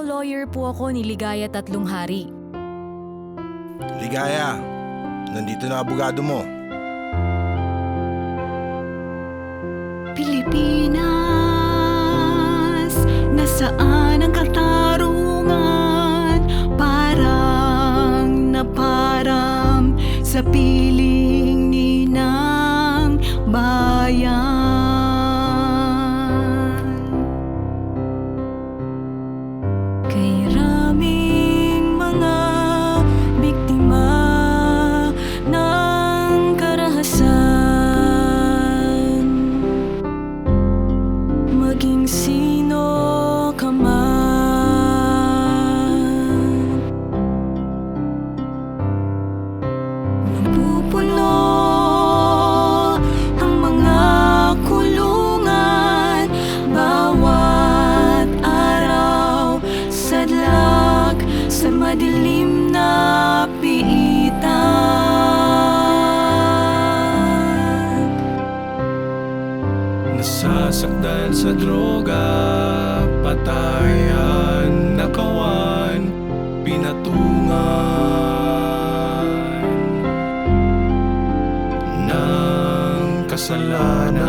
lawyer po ako ni Ligaya Tatlong Hari. Ligaya, nandito na abogado mo. Pilipinas, nasaan ang katarungan? Parang naparam sa piling ninang bayan. Kay raming mga biktima ng karahasan, maging sino ka man. Napupuno ang mga kulungan, bawat araw sadlak sa madilim na piitan. Nasasaktan sa droga, patayan, nakawan, pinatungan ng kasalanan.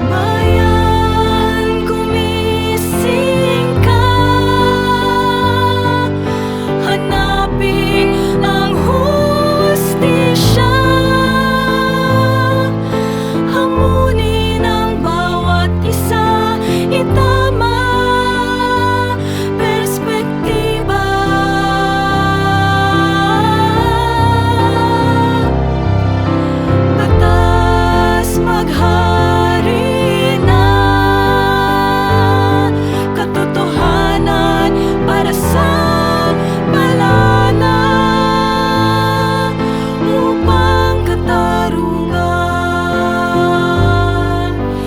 Bayan, gumising ka, hanapin ang hustisya, hamunin ang bawat isa, itama perspektiba. Batas maghari na, katotohanan para sa balana, upang katarungan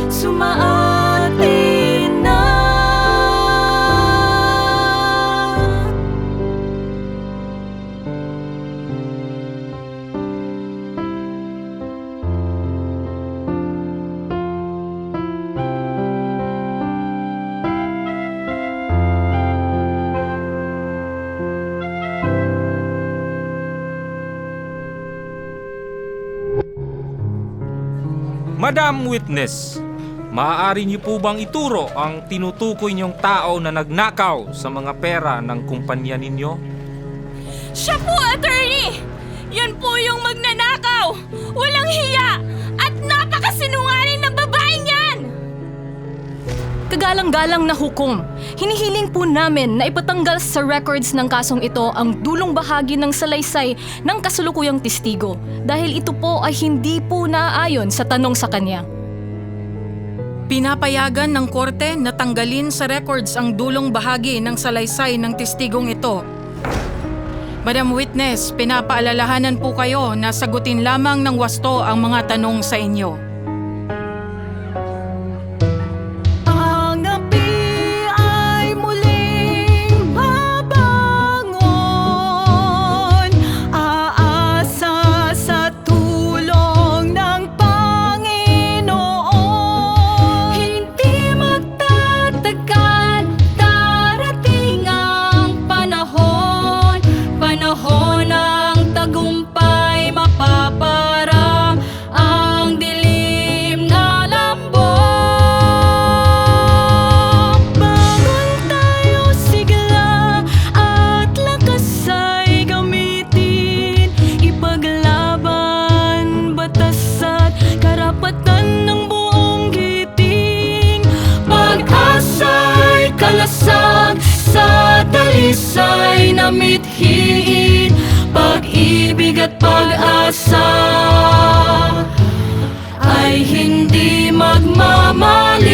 sumaatin na. Madam Witness, maaari niyo po bang ituro ang tinutukoy niyong tao na nagnakaw sa mga pera ng kumpanya ninyo? Siya po, attorney! Yan po yung magnanakaw! Walang hiya! At napakasinungaling ng babaeng yan! Kagalang-galang na hukom, hinihiling po namin na ipatanggal sa records ng kasong ito ang dulong bahagi ng salaysay ng kasalukuyang testigo dahil ito po ay hindi po naaayon sa tanong sa kanya. Pinapayagan ng korte na tanggalin sa records ang dulong bahagi ng salaysay ng testigong ito. Madam Witness, pinapaalalahanan po kayo na sagutin lamang ng wasto ang mga tanong sa inyo. Ang api ay muling babangon, aasa sa tulong ng Panginoon. Hindi magtatagal, darating ang panahon, panahon ng tagumpay, mapaparang ang dilim na lambong. Bangon tayo, sigla at lakas ay gamitin, ipaglaban batas at karapatan ng buong giting. Pag-asa'y kalasag, sa dalisay na mithiin, pag-ibig at pag-asa ay hindi magmamaliw.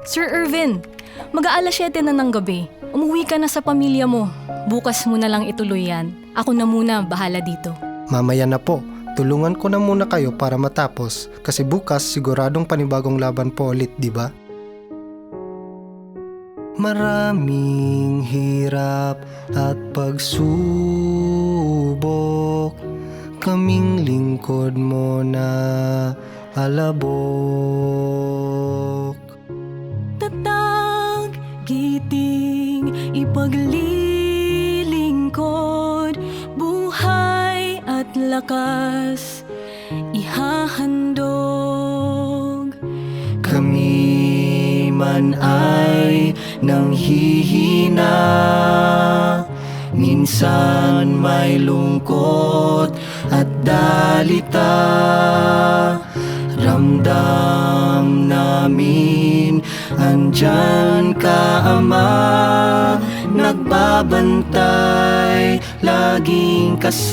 Sir Irvin, mag-aalas 7 na ng gabi. Umuwi ka na sa pamilya mo. Bukas mo na lang ituloy yan. Ako na muna, bahala dito. Mamaya na po. Tulungan ko na muna kayo para matapos kasi bukas siguradong panibagong laban po ulit, di ba? Maraming hirap at pagsubok, kaming lingkod mo na alabok. Tatag, giting, ipaglilingkod, buhay at lakas, ihahandog. Kami man ay nanghihina, minsan may lungkot at dalita. Ramdam namin andyan ka, Ama, nagbabantay, laging kasama.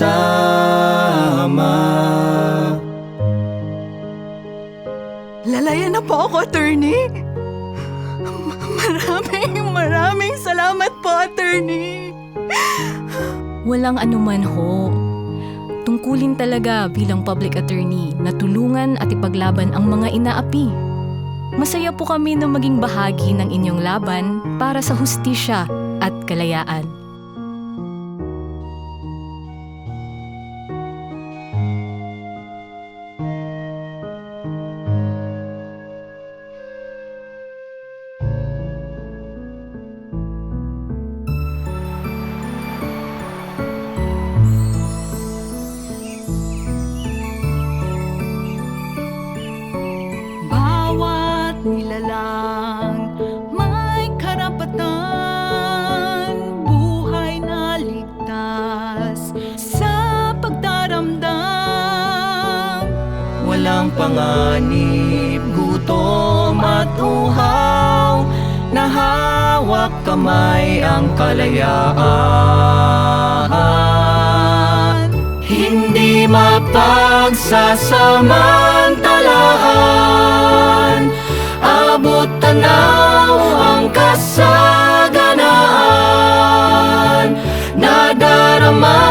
Lalaya na po ako, attorney. Maraming salamat po, attorney. Walang anuman ho. Tungkulin talaga bilang public attorney na tulungan at ipaglaban ang mga inaapi. Masaya po kami na maging bahagi ng inyong laban para sa hustisya at kalayaan. Bawat nilalang may karapatan, buhay na ligtas sa pagdaramdam. Walang panganib, gutom at uhaw, na hawak kamay ang kalayaan. Hindi mapagsasamantalahan, abot tanaw ang kasaganaan, nadarama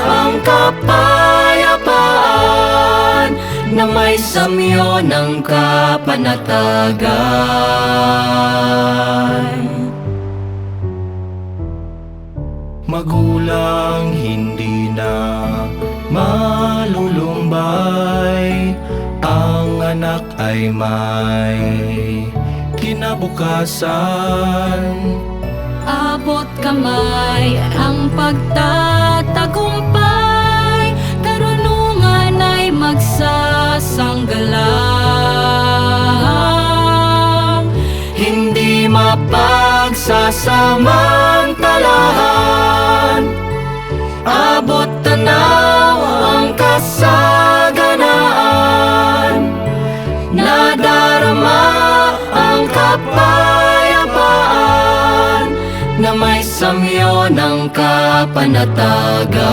ang kapayapaan, na may samyo ng kapanatagan. Magulang hindi na malulumbay, ang anak ay may kinabukasan. Abot kamay ang pagtatagumpay, karunungan ay magsasanggalang. Hindi mapagsasamantalahan, abot tanaw ang kasaganaan, nadarama ang kapayapaan, na may samyo ng kapanatagan.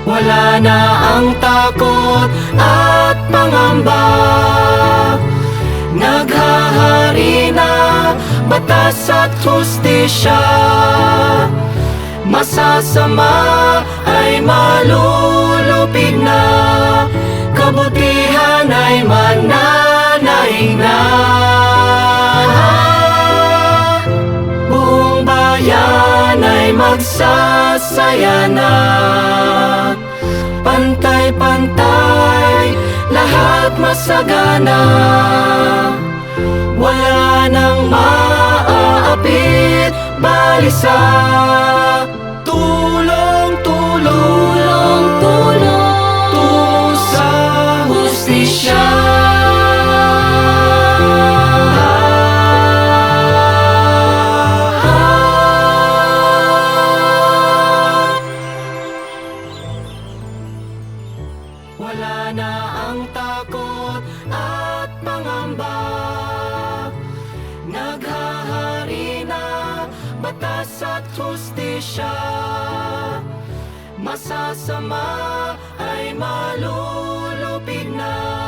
Wala na ang takot at pangamba, naghahari na batas at hustisya. Masasama ay malulupig na, kabutihan ay mananaig na. Buong bayan ay magsasaya na, pantay-pantay, lahat masagana. Wala nang maaapit, balisa. Tulong-tulong, tungo sa hustisya. Wala na ang takot at pangamba, Ligtas at hustisya, masasama ay malulupig na.